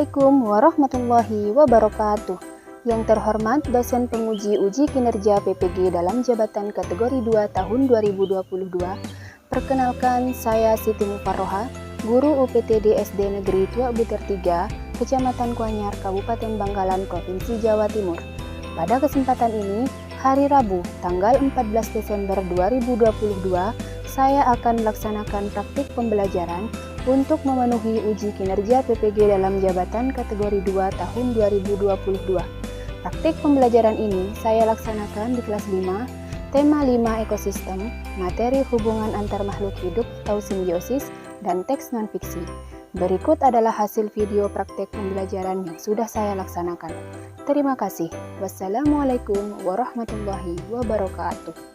Assalamualaikum warahmatullahi wabarakatuh. Yang terhormat dosen penguji uji kinerja PPG dalam jabatan kategori 2 tahun 2022. Perkenalkan, saya Siti Mufarroha, guru UPTD SD Negeri Tuak Buter 3, Kecamatan Kuanyar, Kabupaten Bangkalan, Provinsi Jawa Timur. Pada kesempatan ini, hari Rabu, tanggal 14 Desember 2022, saya akan melaksanakan praktik pembelajaran untuk memenuhi uji kinerja PPG dalam jabatan kategori 2 tahun 2022. Praktik pembelajaran ini saya laksanakan di kelas 5, tema 5 ekosistem, materi hubungan antar makhluk hidup atau simbiosis, dan teks non-fiksi. Berikut adalah hasil video praktek pembelajaran yang sudah saya laksanakan. Terima kasih. Wassalamualaikum warahmatullahi wabarakatuh.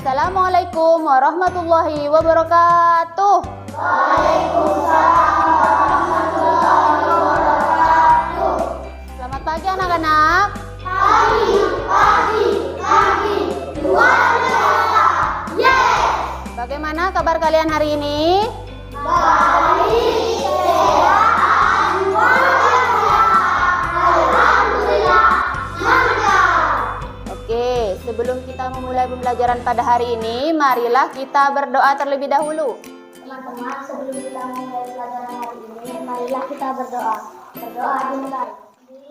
Assalamualaikum warahmatullahi wabarakatuh. Waalaikumsalam warahmatullahi wabarakatuh. Selamat pagi anak-anak. Pagi, luar biasa. Yes. Bagaimana kabar kalian hari ini? Baik, sehat, luar biasa. Alhamdulillah, mantap. Oke, sebelum kita memulai pembelajaran pada hari ini, marilah kita berdoa terlebih dahulu. Teman-teman, sebelum kita memulai pelajaran hari ini, marilah kita berdoa. Berdoa dimulai.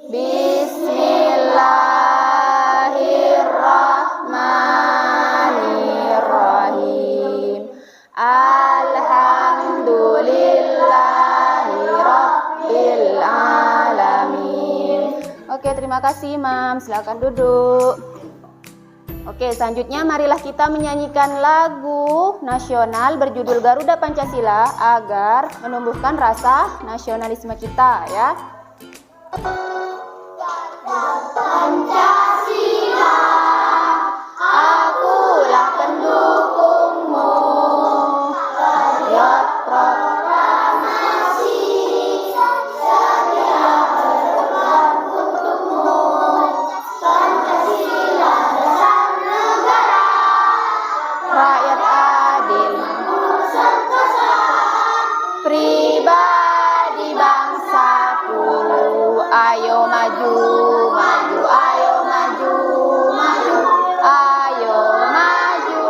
Bismillahirrahmanirrahim. Alhamdulillahirabbil alamin. Oke, terima kasih Imam. Silakan duduk. Oke, selanjutnya marilah kita menyanyikan lagu nasional berjudul Garuda Pancasila agar menumbuhkan rasa nasionalisme kita ya. Pancasila, akulah pendukungmu. Patriot proklamasi, sedia berkorban untukmu. Pancasila dasar negara, Rakyat adil, sentosa, pribadi bangsaku. Ayo maju, maju, ayo maju, maju, ayo maju,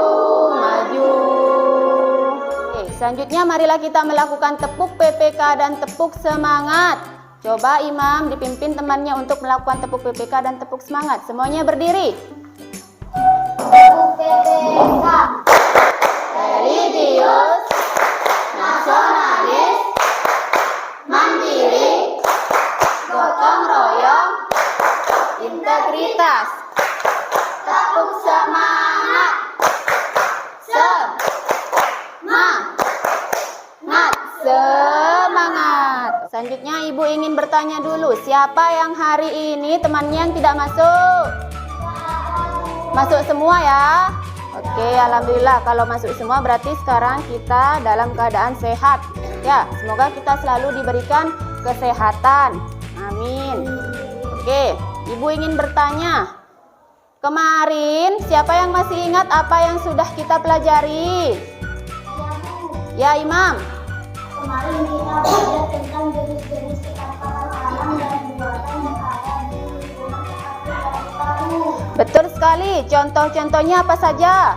maju. Oke, selanjutnya marilah kita melakukan tepuk PPK dan tepuk semangat. Coba Imam dipimpin temannya untuk melakukan tepuk PPK dan tepuk semangat. Semuanya berdiri. PPK, Religius, nasionalis, mandiri, gotong royong, integritas. Tepuk semangat. Semangat. Selanjutnya Ibu ingin bertanya dulu, siapa yang hari ini temannya yang tidak masuk? Masuk semua ya? Oke, alhamdulillah. Kalau masuk semua berarti sekarang kita dalam keadaan sehat. Ya, semoga kita selalu diberikan kesehatan. Amin. Oke, Ibu ingin bertanya. Kemarin siapa yang masih ingat apa yang sudah kita pelajari? Ya, Imam. kemarin kita belajar tentang jenis-jenis kekayaan alam dan buatan yang ada di lingkungan sekitar Betul sekali. Contoh-contohnya apa saja?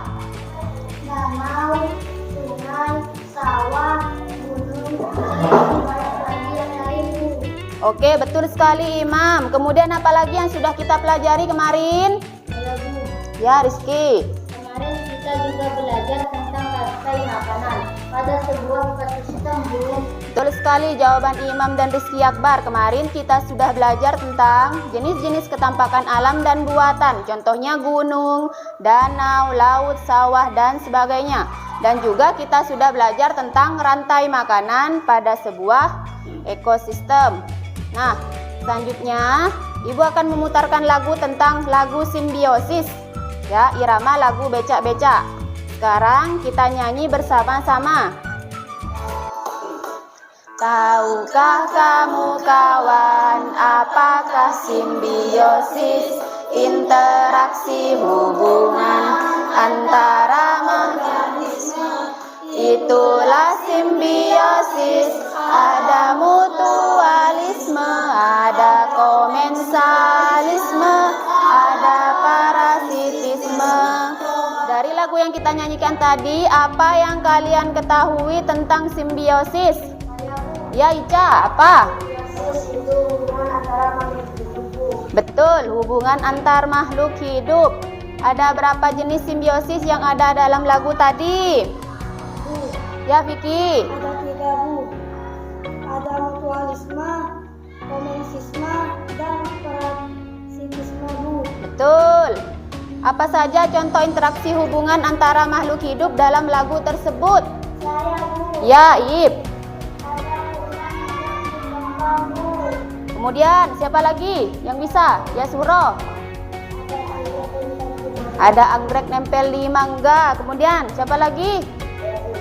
Danau, sungai, sawah, gunung, banyak lagi yang lain, Bu. Oke, betul sekali Imam. Kemudian apa lagi yang sudah kita pelajari kemarin? Ya, Bu. Ya, Rizky. Kemarin kita juga belajar tentang rantai makanan pada sebuah ekosistem, Bu. Betul sekali jawaban Imam dan Rizky Akbar. Kemarin kita sudah belajar tentang jenis-jenis ketampakan alam dan buatan. Contohnya gunung, danau, laut, sawah, dan sebagainya. Dan juga kita sudah belajar tentang rantai makanan pada sebuah ekosistem. Nah, selanjutnya Ibu akan memutarkan lagu tentang lagu simbiosis. Ya, irama lagu becak-becak. Sekarang kita nyanyi bersama-sama. Tahukah kamu kawan, apakah simbiosis? Interaksi hubungan antara organisme. Itulah simbiosis. Ada mutualisme, ada komensalisme, ada parasitisme. Dari lagu yang kita nyanyikan tadi, apa yang kalian ketahui tentang simbiosis? Ya Ica, apa? Simbiosis itu hubungan antara makhluk hidup. Betul, hubungan antar makhluk hidup. Ada berapa jenis simbiosis yang ada dalam lagu tadi? Bu, Ya Vicky. ada 3, Bu. Ada mutualisme, komensisme, dan parasitisme, Bu. Betul. Apa saja contoh interaksi hubungan antara makhluk hidup dalam lagu tersebut? Saya, Bu. Ya Ip. Ada ulang yang berkembang, Bu. Kemudian siapa lagi yang bisa? Ya Suro. Ada Ada anggrek anggrek yang nempel di mangga. Kemudian siapa lagi?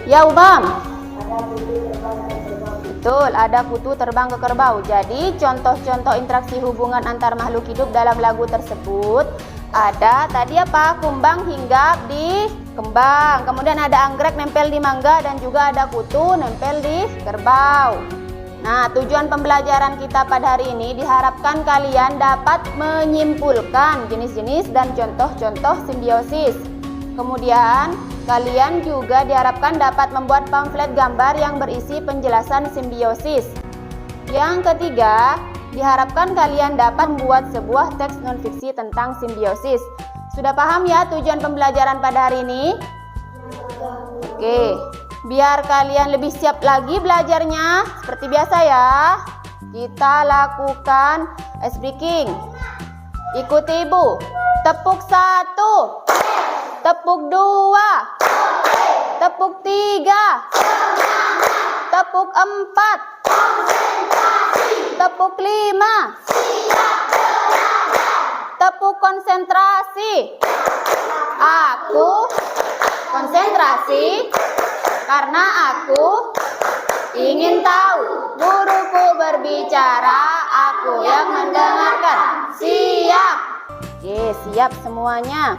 Ya Umam. Betul, ada kutu terbang ke kerbau. Jadi contoh-contoh interaksi hubungan antar makhluk hidup dalam lagu tersebut ada tadi apa? Kumbang hinggap di kembang. Kemudian ada anggrek nempel di mangga dan juga ada kutu nempel di kerbau. Nah, tujuan pembelajaran kita pada hari ini diharapkan kalian dapat menyimpulkan jenis-jenis dan contoh-contoh simbiosis. Kemudian, kalian juga diharapkan dapat membuat pamflet gambar yang berisi penjelasan simbiosis. Yang ketiga, diharapkan kalian dapat membuat sebuah teks non-fiksi tentang simbiosis. Sudah paham ya tujuan pembelajaran pada hari ini? Oke, biar kalian lebih siap lagi belajarnya, seperti biasa ya, kita lakukan ice breaking. Ikuti Ibu. Tepuk 1, tepuk 2, tepuk 3, tepuk 4, tepuk 5, tepuk konsentrasi. Aku konsentrasi karena aku ingin tahu. Guruku berbicara, aku yang mendengarkan. Siap? Oke, siap semuanya.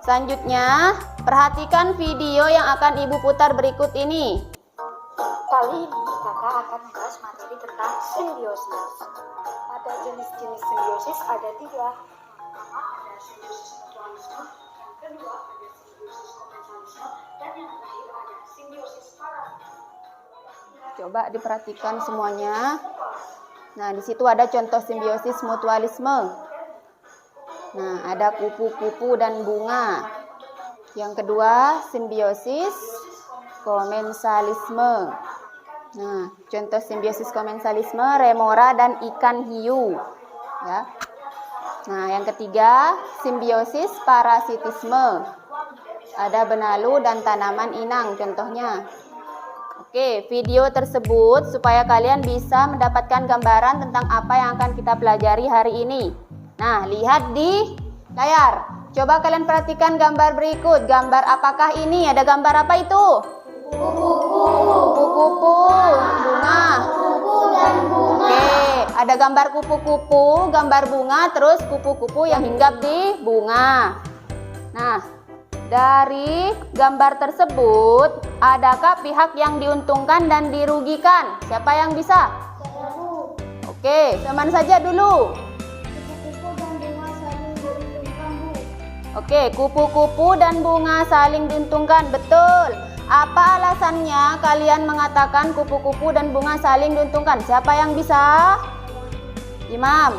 Selanjutnya, perhatikan video yang akan Ibu putar berikut ini. Kali ini kakak akan membahas materi tentang simbiosis. Pada jenis-jenis simbiosis ada 3. Pertama ada simbiosis mutualisme, yang kedua ada simbiosis komensalisme, dan yang terakhir ada simbiosis parasitisme. Coba diperhatikan semuanya. Nah, di situ ada contoh simbiosis mutualisme. Nah, ada kupu-kupu dan bunga. Yang kedua, simbiosis komensalisme. Nah, contoh simbiosis komensalisme, remora dan ikan hiu. Ya. Nah, yang ketiga, simbiosis parasitisme. Ada benalu dan tanaman inang contohnya. Oke, video tersebut supaya kalian bisa mendapatkan gambaran tentang apa yang akan kita pelajari hari ini. Nah, lihat di layar. Coba kalian perhatikan gambar berikut. Gambar apakah ini? Ada gambar apa itu? Kupu-kupu, bunga. Oke, ada gambar kupu-kupu, gambar bunga, terus kupu-kupu yang hinggap di bunga. Nah, dari gambar tersebut, adakah pihak yang diuntungkan dan dirugikan? Siapa yang bisa? Oke, teman saja dulu. Kupu-kupu dan bunga saling diuntungkan, Bu. Oke, kupu-kupu dan bunga saling diuntungkan. Betul. Apa alasannya kalian mengatakan kupu-kupu dan bunga saling diuntungkan? Siapa yang bisa? Imam.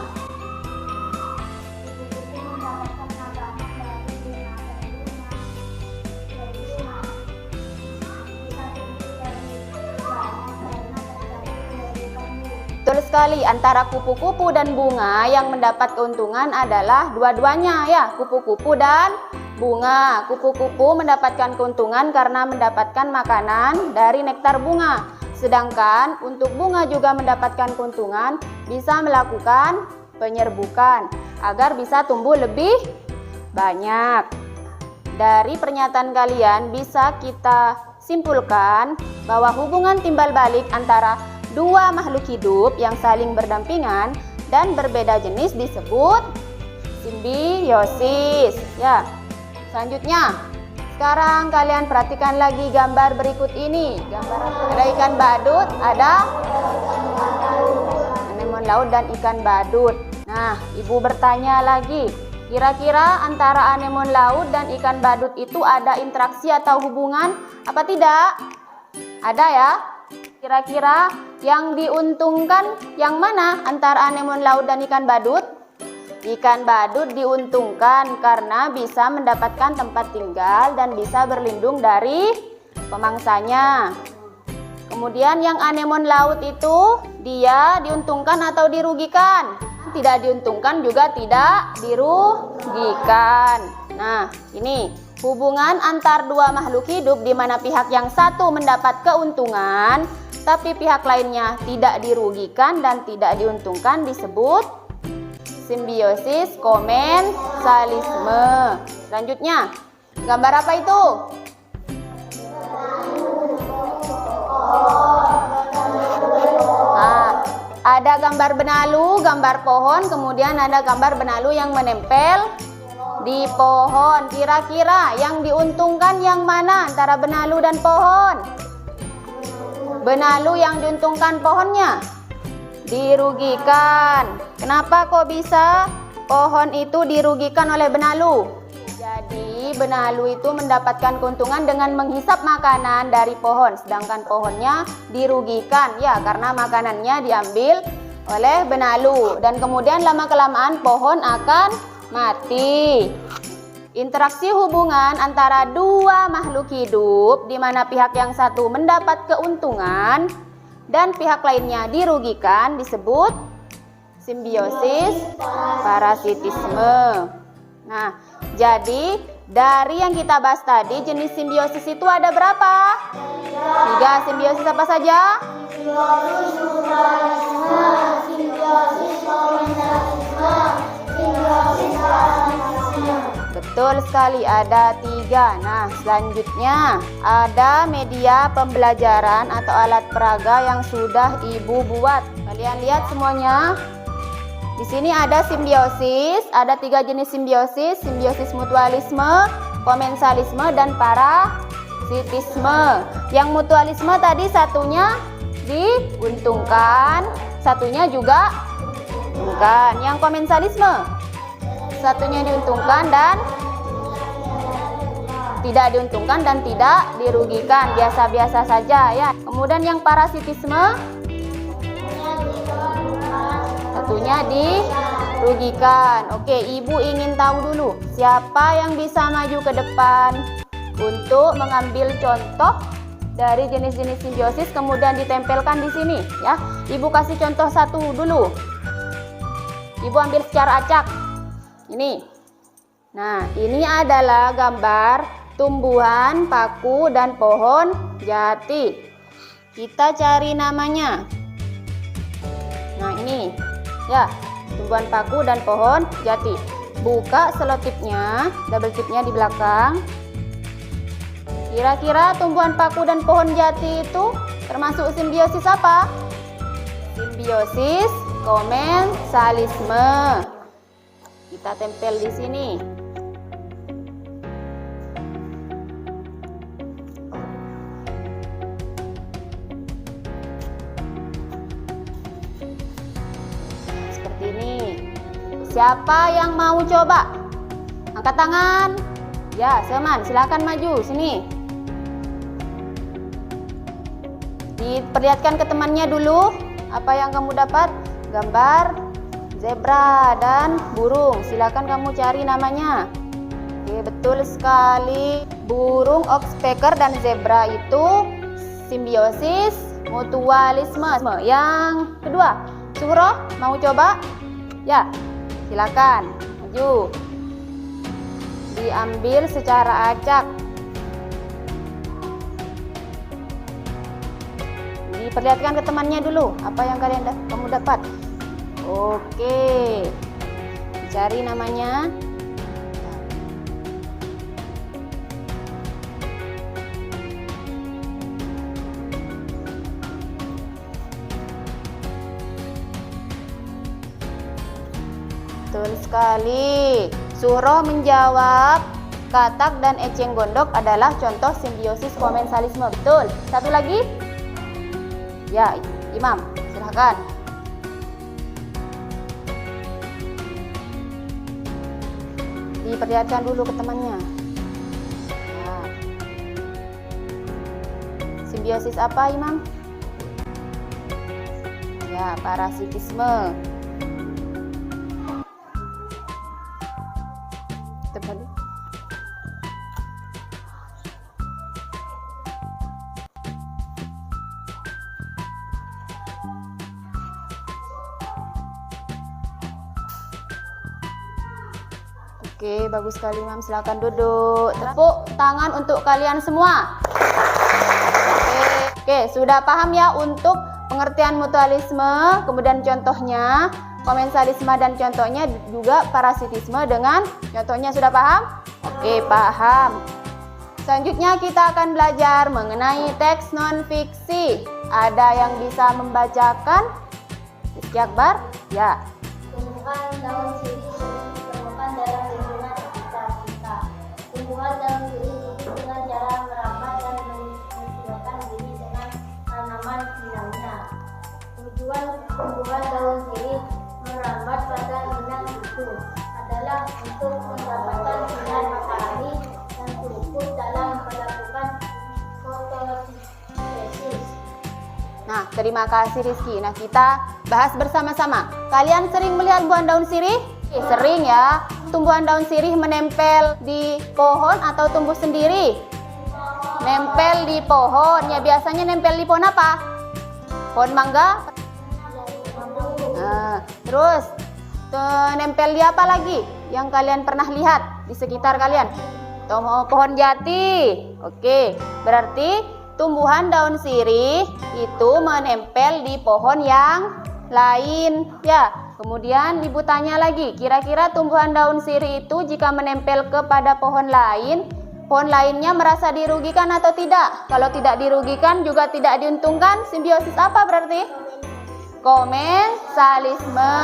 Kupu-kupu mendapatkan makanan dari bunga dan bunga. Dari bunga bisa tumbuh lebih banyak karena tergantung dari kamu. Betul sekali, antara kupu-kupu dan bunga yang mendapat keuntungan adalah dua-duanya ya, kupu-kupu dan bunga. Kupu-kupu mendapatkan keuntungan karena mendapatkan makanan dari nektar bunga. Sedangkan untuk bunga juga mendapatkan keuntungan bisa melakukan penyerbukan agar bisa tumbuh lebih banyak. Dari pernyataan kalian bisa kita simpulkan bahwa hubungan timbal balik antara dua makhluk hidup yang saling berdampingan dan berbeda jenis disebut simbiosis. Ya. Selanjutnya, sekarang kalian perhatikan lagi gambar berikut ini. Gambar ada ikan badut, ada anemon laut dan ikan badut. Nah, ibu bertanya lagi, kira-kira antara anemon laut dan ikan badut itu ada interaksi atau hubungan apa tidak? Ada ya? Kira-kira yang diuntungkan yang mana antara anemon laut dan ikan badut? Ikan badut diuntungkan karena bisa mendapatkan tempat tinggal dan bisa berlindung dari pemangsanya. Kemudian yang anemon laut itu dia diuntungkan atau dirugikan? Tidak diuntungkan juga tidak dirugikan. Nah, ini hubungan antar dua makhluk hidup di mana pihak yang satu mendapat keuntungan tapi pihak lainnya tidak dirugikan dan tidak diuntungkan disebut simbiosis komensalisme. Selanjutnya, gambar apa itu? Nah, ada gambar benalu, gambar pohon, kemudian ada gambar benalu yang menempel di pohon. Kira-kira yang diuntungkan yang mana antara benalu dan pohon? Benalu yang diuntungkan pohonnya dirugikan. Kenapa kok bisa pohon itu dirugikan oleh benalu? Jadi benalu itu mendapatkan keuntungan dengan menghisap makanan dari pohon, sedangkan pohonnya dirugikan ya karena makanannya diambil oleh benalu dan kemudian lama-kelamaan pohon akan mati. Interaksi hubungan antara dua makhluk hidup di mana pihak yang satu mendapat keuntungan dan pihak lainnya dirugikan disebut simbiosis parasitisme. Nah, jadi dari yang kita bahas tadi jenis simbiosis itu ada berapa? 3. Simbiosis apa saja? Simbiosis mutualisme, simbiosis komensalisme, simbiosis parasitisme. Betul sekali, ada 3. Nah, selanjutnya ada media pembelajaran atau alat peraga yang sudah ibu buat. Kalian lihat semuanya. Di sini ada simbiosis, ada 3 jenis simbiosis, simbiosis mutualisme, komensalisme, dan parasitisme. Yang mutualisme tadi satunya diuntungkan, satunya juga diuntungkan. Yang komensalisme satunya diuntungkan dan tidak diuntungkan dan tidak dirugikan, biasa-biasa saja ya. Kemudian yang parasitisme satunya dirugikan. Oke, ibu ingin tahu dulu siapa yang bisa maju ke depan untuk mengambil contoh dari jenis-jenis simbiosis kemudian ditempelkan di sini ya. Ibu kasih contoh satu dulu. Ibu ambil secara acak. Ini. Nah, ini adalah gambar tumbuhan, paku, dan pohon jati. Kita cari namanya. Nah, ini. Ya, tumbuhan paku dan pohon jati. Buka selotipnya, double tipnya di belakang. Kira-kira tumbuhan paku dan pohon jati itu termasuk simbiosis apa? Simbiosis komensalisme. Kita tempel di sini. Siapa yang mau coba? Angkat tangan. Ya, Seman, silakan maju sini. Diperlihatkan ke temannya dulu apa yang kamu dapat. Gambar zebra dan burung. Silakan kamu cari namanya. Oke, betul sekali. Burung, oxpecker dan zebra itu simbiosis mutualisme. Yang kedua, Suhro mau coba? Ya, silakan maju. Diambil secara acak. Diperlihatkan ke temannya dulu apa yang kamu dapat. Oke, cari namanya. Betul sekali. Suhro menjawab katak dan eceng gondok adalah contoh simbiosis komensalisme. Betul. Satu lagi? Ya, Imam, silahkan. Diperlihatkan dulu ke temannya. Ya. Simbiosis apa, Imam? Ya, parasitisme. Tepat. Oke, bagus sekali, Imam. Silakan duduk. Tepuk tangan untuk kalian semua. Oke, sudah paham ya untuk pengertian mutualisme, kemudian contohnya, komensalisme dan contohnya, juga parasitisme dengan contohnya. Sudah paham? Oke, paham. Selanjutnya kita akan belajar mengenai teks non-fiksi. Ada yang bisa membacakan? Rizky Akbar? Ya. Tumbuhan daun sirih sering ditemukan dalam lingkungan sekitar kita. Tumbuhan daun sirih hidup dengan cara merambat dan menyesuaikan diri dengan tanaman inangnya. Tujuan tumbuhan daun sirih merambat pada inang itu adalah untuk mendapatkan sinar matahari dan cukup dalam melakukan fotosintesis. Nah, terima kasih Rizky. Nah, kita bahas bersama-sama. Kalian sering melihat buah daun sirih? Sering ya. Tumbuhan daun sirih menempel di pohon atau tumbuh sendiri? Nempel di pohon. Ya, biasanya nempel di pohon apa? Pohon mangga? Nah, terus nempel di apa lagi yang kalian pernah lihat di sekitar kalian? Pohon jati. Oke, berarti tumbuhan daun sirih itu menempel di pohon yang lain ya. Kemudian ibu tanya lagi, kira-kira tumbuhan daun sirih itu jika menempel kepada pohon lain, pohon lainnya merasa dirugikan atau tidak? Kalau tidak dirugikan juga tidak diuntungkan, simbiosis apa berarti? Komensalisme.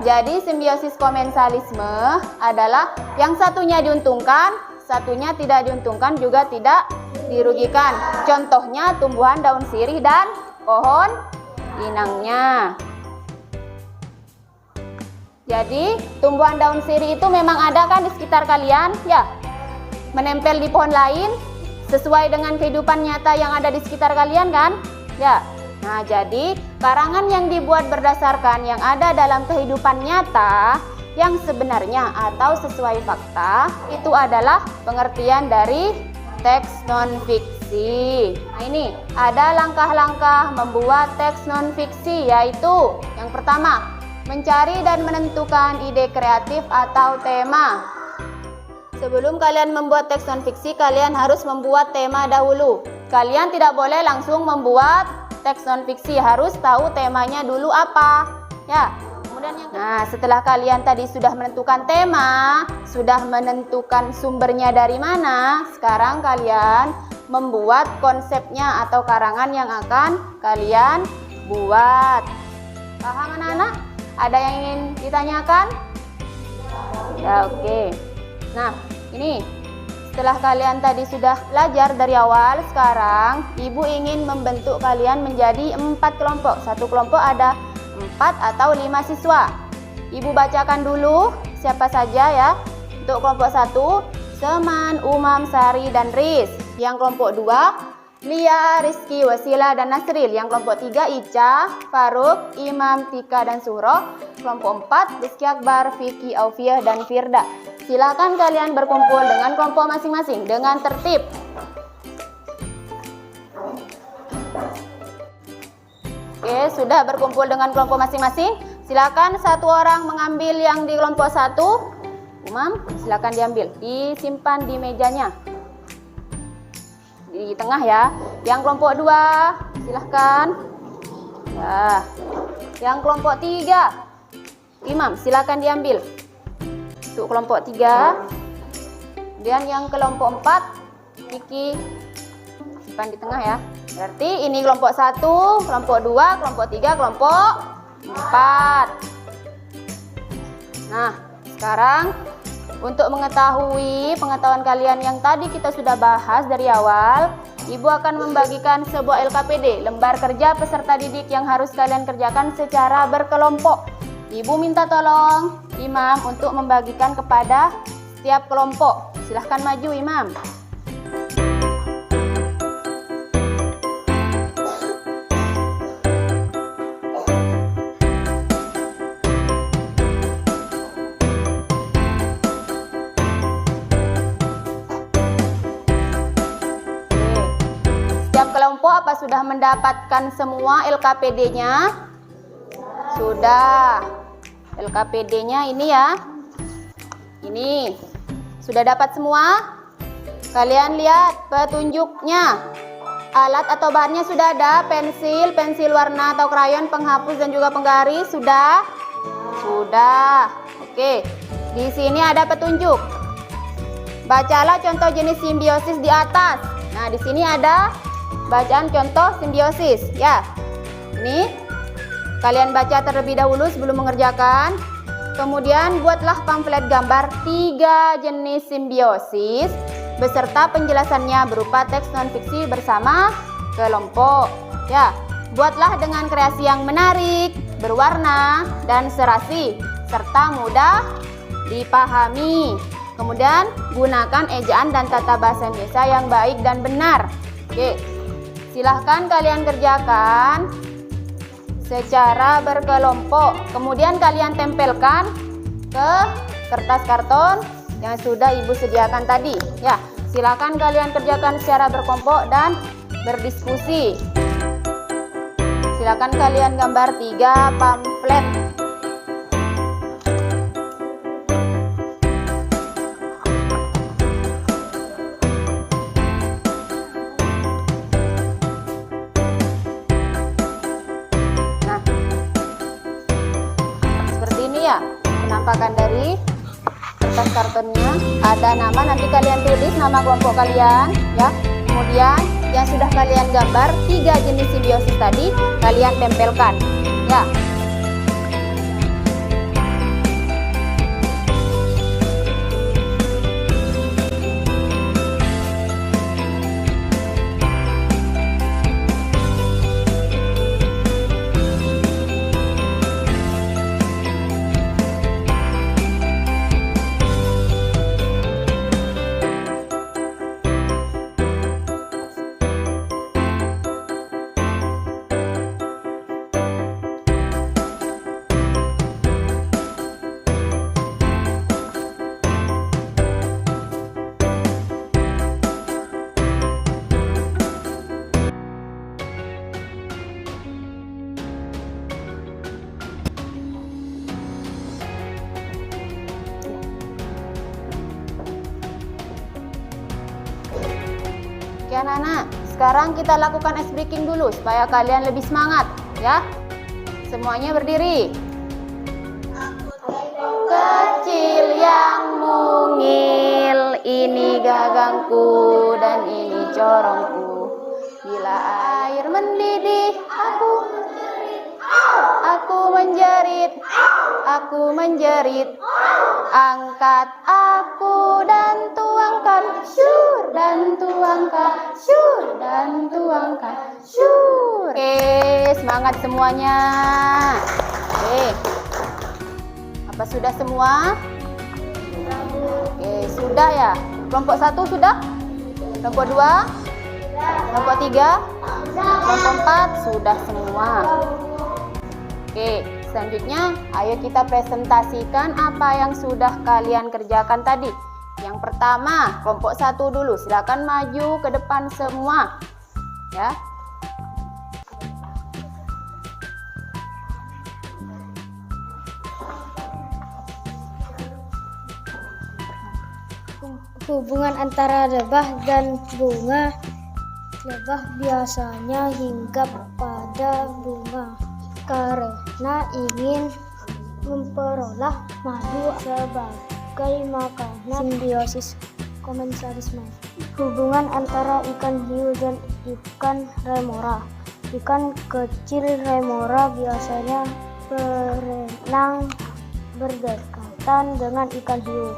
Jadi simbiosis komensalisme adalah yang satunya diuntungkan, satunya tidak diuntungkan juga tidak dirugikan. Contohnya tumbuhan daun sirih dan pohon inangnya. Jadi tumbuhan daun sirih itu memang ada kan di sekitar kalian? Ya, menempel di pohon lain sesuai dengan kehidupan nyata yang ada di sekitar kalian kan? Ya. Nah, jadi karangan yang dibuat berdasarkan yang ada dalam kehidupan nyata yang sebenarnya atau sesuai fakta itu adalah pengertian dari teks non-fiksi. Nah, ini ada langkah-langkah membuat teks non-fiksi, yaitu yang pertama, mencari dan menentukan ide kreatif atau tema. Sebelum kalian membuat teks non-fiksi, kalian harus membuat tema dahulu. Kalian tidak boleh langsung membuat teks non-fiksi, harus tahu temanya dulu apa. Ya. Nah, setelah kalian tadi sudah menentukan tema, sudah menentukan sumbernya dari mana, sekarang kalian membuat konsepnya atau karangan yang akan kalian buat. Paham anak-anak? Ada yang ingin ditanyakan? Ya, oke. Nah, ini setelah kalian tadi sudah belajar dari awal, sekarang ibu ingin membentuk kalian menjadi 4 kelompok. Satu kelompok ada 4 atau 5 siswa. Ibu bacakan dulu siapa saja ya. Untuk kelompok 1, Seman, Umam, Sari, dan Riz. Yang kelompok 2, Lia, Rizky, Wasila, dan Nasril. Yang kelompok 3, Ica, Faruk, Imam, Tika, dan Suro. Kelompok 4, Rizky Akbar, Vicky, Aufiah, dan Firda. Silakan kalian berkumpul dengan kelompok masing-masing dengan tertib. Oke, sudah berkumpul dengan kelompok masing-masing. Silakan satu orang mengambil yang di kelompok 1. Umam, silakan diambil, disimpan di mejanya. Di tengah ya. Yang kelompok 2, silahkan. Ya. Yang kelompok 3, Imam, silakan diambil. Untuk kelompok 3. Kemudian yang kelompok 4, Vicky, simpan di tengah ya. Berarti ini kelompok 1, kelompok 2, kelompok 3, kelompok 4. Nah, sekarang untuk mengetahui pengetahuan kalian yang tadi kita sudah bahas dari awal, Ibu akan membagikan sebuah LKPD, lembar kerja peserta didik yang harus kalian kerjakan secara berkelompok. Ibu minta tolong Imam untuk membagikan kepada setiap kelompok. Silahkan maju, Imam. Kelompok apa sudah mendapatkan semua LKPD-nya? Sudah. LKPD-nya ini ya. Ini. Sudah dapat semua? Kalian lihat petunjuknya. Alat atau bahannya sudah ada, pensil, pensil warna atau krayon, penghapus dan juga penggaris sudah? Sudah. Oke. Di sini ada petunjuk. Bacalah contoh jenis simbiosis di atas. Nah, di sini ada bacaan contoh simbiosis ya. Ini kalian baca terlebih dahulu sebelum mengerjakan. Kemudian buatlah pamflet gambar 3 jenis simbiosis beserta penjelasannya berupa teks non-fiksi bersama kelompok ya. Buatlah dengan kreasi yang menarik, berwarna dan serasi serta mudah dipahami. Kemudian gunakan ejaan dan tata bahasa Indonesia yang baik dan benar. Oke. Silahkan kalian kerjakan secara berkelompok. Kemudian kalian tempelkan ke kertas karton yang sudah Ibu sediakan tadi. Ya, silahkan kalian kerjakan secara berkelompok dan berdiskusi. Silahkan kalian gambar 3 pamflet. Penampakan dari kertas kartonnya ada nama, nanti kalian tulis nama kelompok kalian ya. Kemudian yang sudah kalian gambar 3 jenis simbiosis tadi kalian tempelkan ya. Oke anak-anak, sekarang kita lakukan ice breaking dulu supaya kalian lebih semangat ya. Semuanya berdiri. Kecil yang mungil, ini gagangku dan ini corongku. Bila air mendidih, aku menjerit, angkat aku dan tuangkan, syur dan tuangkan, syur dan tuangkan, syur. Oke, semangat semuanya. Oke. sudah semua? Oke, sudah ya. Kelompok 1 sudah? Kelompok 2? Kelompok 3? Kelompok 4 sudah semua. Oke, selanjutnya ayo kita presentasikan apa yang sudah kalian kerjakan tadi. Yang pertama, kelompok 1 dulu. Silakan maju ke depan semua. Ya. Hubungan antara lebah dan bunga. Lebah biasanya hinggap pada bunga karena ingin memperoleh madu sebagai makanan. Simbiosis komensalisme. Hubungan antara ikan hiu dan ikan remora. Ikan kecil remora biasanya berenang berdekatan dengan ikan hiu.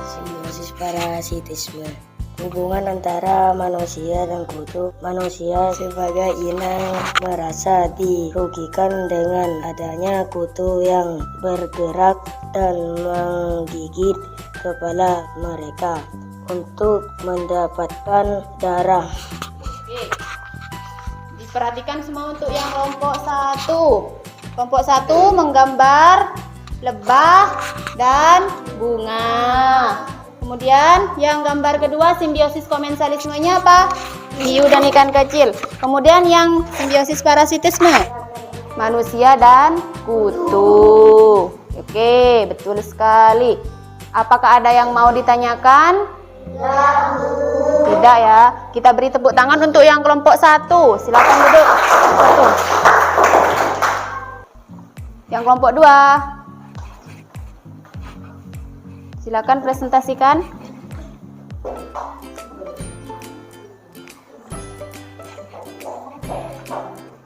Simbiosis parasitisme. Hubungan antara manusia dan kutu. Manusia sebagai inang merasa dirugikan dengan adanya kutu yang bergerak dan menggigit kepala mereka untuk mendapatkan darah. Oke. Diperhatikan semua untuk yang kelompok 1. Kelompok 1 menggambar lebah dan bunga. Kemudian yang gambar kedua simbiosis komensalismenya apa? Hiu dan ikan kecil. Kemudian yang simbiosis parasitisme, manusia dan kutu. Oke, betul sekali. Apakah ada yang mau ditanyakan? Tidak ya. Kita beri tepuk tangan untuk yang kelompok 1. Silakan duduk. 1. Yang kelompok 2. Silakan presentasikan.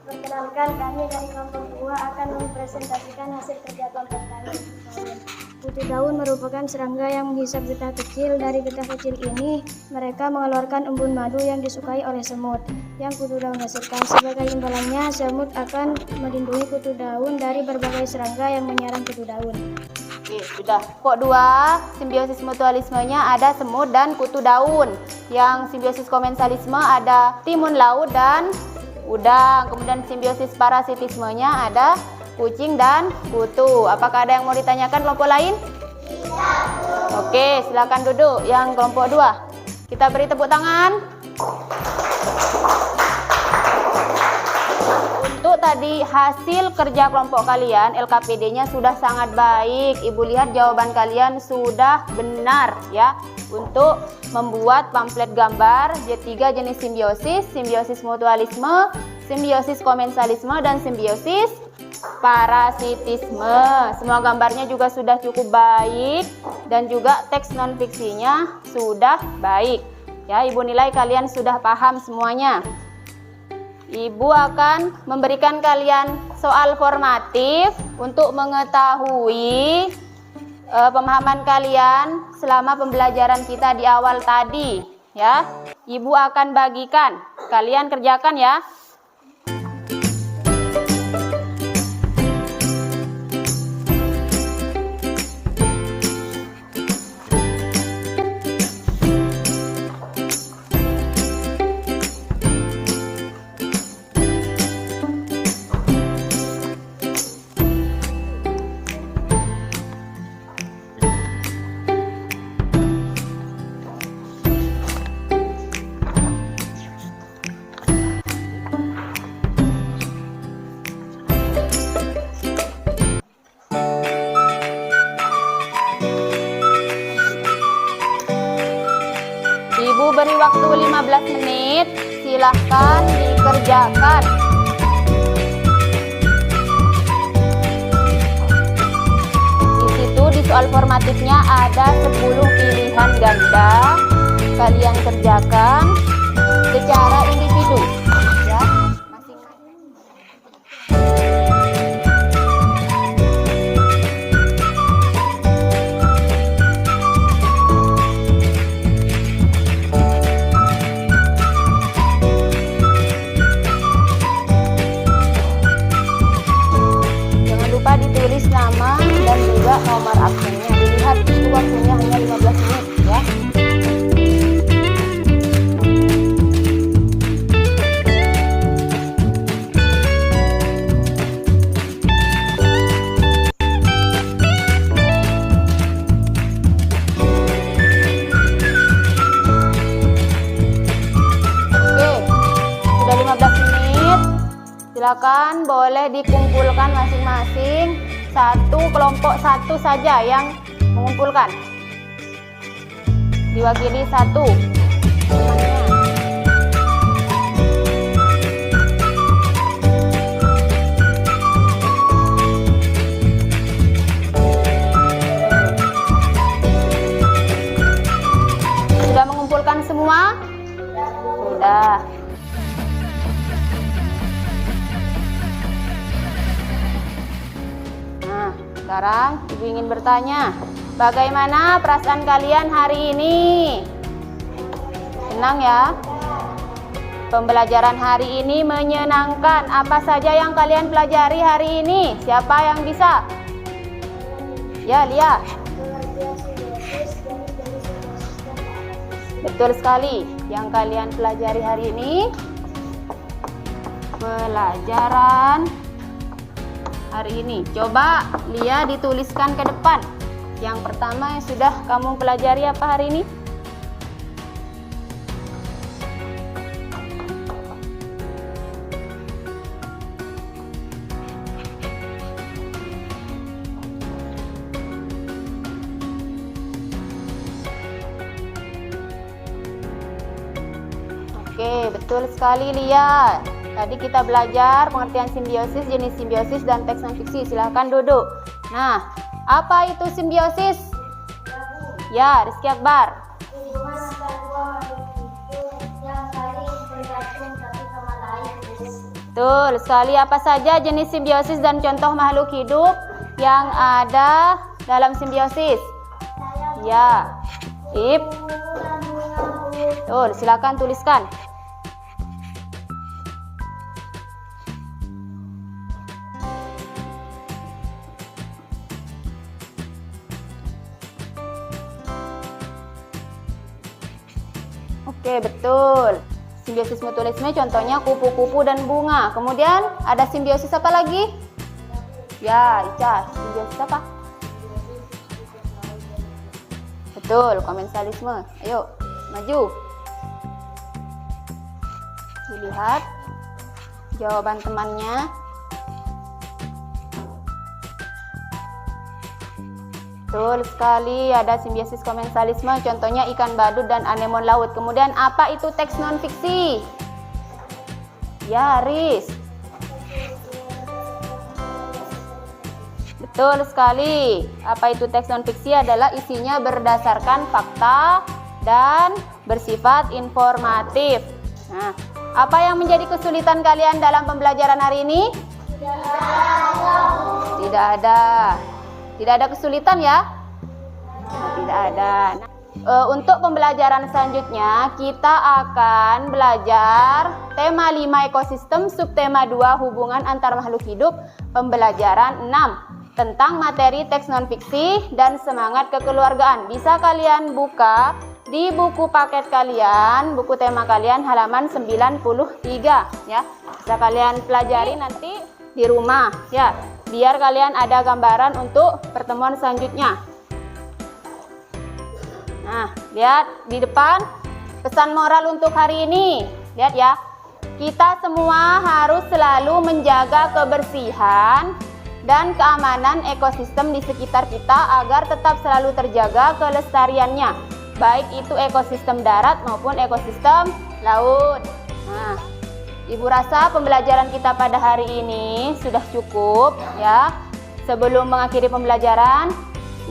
Perkenalkan, kami dari kelompok 2 akan mempresentasikan hasil kerja kelompok kami. Kutu daun merupakan serangga yang menghisap getah kecil. Dari getah kecil ini, mereka mengeluarkan embun madu yang disukai oleh semut yang kutu daun hasilkan. Sebagai imbalannya, semut akan melindungi kutu daun dari berbagai serangga yang menyerang kutu daun. Oke, sudah. Kelompok 2, simbiosis mutualismenya ada semut dan kutu daun. Yang simbiosis komensalisme ada timun laut dan udang. Kemudian simbiosis parasitismenya ada kucing dan kutu. Apakah ada yang mau ditanyakan kelompok lain? Oke, silakan duduk yang kelompok 2. Kita beri tepuk tangan. Untuk tadi hasil kerja kelompok kalian, LKPD-nya sudah sangat baik. Ibu lihat jawaban kalian sudah benar ya. Untuk membuat pamflet gambar J3 jenis simbiosis, simbiosis mutualisme, simbiosis komensalisme, dan simbiosis parasitisme. Semua gambarnya juga sudah cukup baik dan juga teks non fiksinya sudah baik. Ya, Ibu nilai kalian sudah paham semuanya. Ibu akan memberikan kalian soal formatif untuk mengetahui pemahaman kalian selama pembelajaran kita di awal tadi ya. Ibu akan bagikan, kalian kerjakan ya. Ibu beri waktu 15 menit, silahkan dikerjakan. Di situ di soal formatifnya ada 10 pilihan ganda. Kalian kerjakan secara individu ya, masing-masing. Ditulis nama dan juga nomor Silakan boleh dikumpulkan masing-masing. Satu kelompok satu saja yang mengumpulkan. Diwakili satu. Sudah mengumpulkan semua? Sudah. Nah, sekarang Ibu ingin bertanya, bagaimana perasaan kalian hari ini? Senang ya? Pembelajaran hari ini menyenangkan. Apa saja yang kalian pelajari hari ini? Siapa yang bisa? Ya, Lia. Betul sekali. Yang kalian pelajari hari ini pelajaran hari ini. Coba Lia dituliskan ke depan. Yang pertama yang sudah kamu pelajari apa hari ini? Oke, betul sekali Lia. Tadi kita belajar pengertian simbiosis, jenis simbiosis, dan teks non fiksi. Silahkan duduk. Nah, apa itu simbiosis? Ya, Rizky Akbar. Hubungan antara dua makhluk hidup yang saling bergantung satu sama lain. Betul sekali. Apa saja jenis simbiosis dan contoh makhluk hidup yang ada dalam simbiosis? Ya, Ip. Betul, silakan tuliskan. Oke, betul. Simbiosis mutualisme contohnya kupu-kupu dan bunga. Kemudian ada simbiosis apa lagi? Ya, Ica, simbiosis apa? Betul, komensalisme. Ayo, maju. Dilihat jawaban temannya. Betul sekali, ada simbiosis komensalisme, contohnya ikan badut dan anemon laut. Kemudian apa itu teks non fiksi? Ya, Riz. Betul sekali. Apa itu teks non fiksi? Adalah isinya berdasarkan fakta dan bersifat informatif. Nah, apa yang menjadi kesulitan kalian dalam pembelajaran hari ini? Tidak ada. Tidak ada kesulitan ya? Nah, tidak ada. Nah, untuk pembelajaran selanjutnya kita akan belajar tema 5 ekosistem, subtema 2 hubungan antar makhluk hidup, pembelajaran 6 tentang materi teks non fiksi dan semangat kekeluargaan. Bisa kalian buka di buku paket kalian, buku tema kalian halaman 93 ya. Bisa kalian pelajari nanti di rumah ya, biar kalian ada gambaran untuk pertemuan selanjutnya. Nah, lihat di depan pesan moral untuk hari ini. Lihat ya, kita semua harus selalu menjaga kebersihan dan keamanan ekosistem di sekitar kita agar tetap selalu terjaga kelestariannya, baik itu ekosistem darat maupun ekosistem laut. Nah, Ibu rasa pembelajaran kita pada hari ini sudah cukup ya. Sebelum mengakhiri pembelajaran,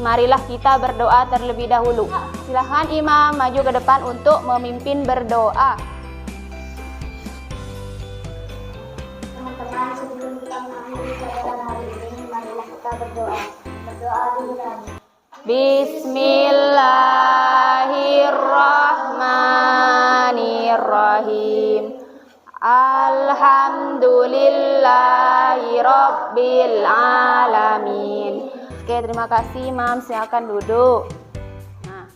marilah kita berdoa terlebih dahulu. Silahkan Imam maju ke depan untuk memimpin berdoa. Teman-teman, sebelum kita mengakhiri pelajaran hari ini, marilah kita berdoa. Berdoa dulu kami. Bismillahirrahmanirrahim. Alhamdulillahi Rabbil Alamin. Oke, terima kasih Imam, silakan duduk. Nah,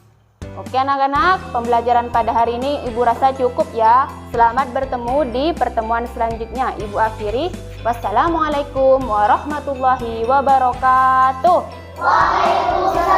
oke anak-anak, pembelajaran pada hari ini Ibu rasa cukup ya. Selamat bertemu di pertemuan selanjutnya. Ibu akhiri, wassalamualaikum warahmatullahi wabarakatuh. Waalaikumsalam.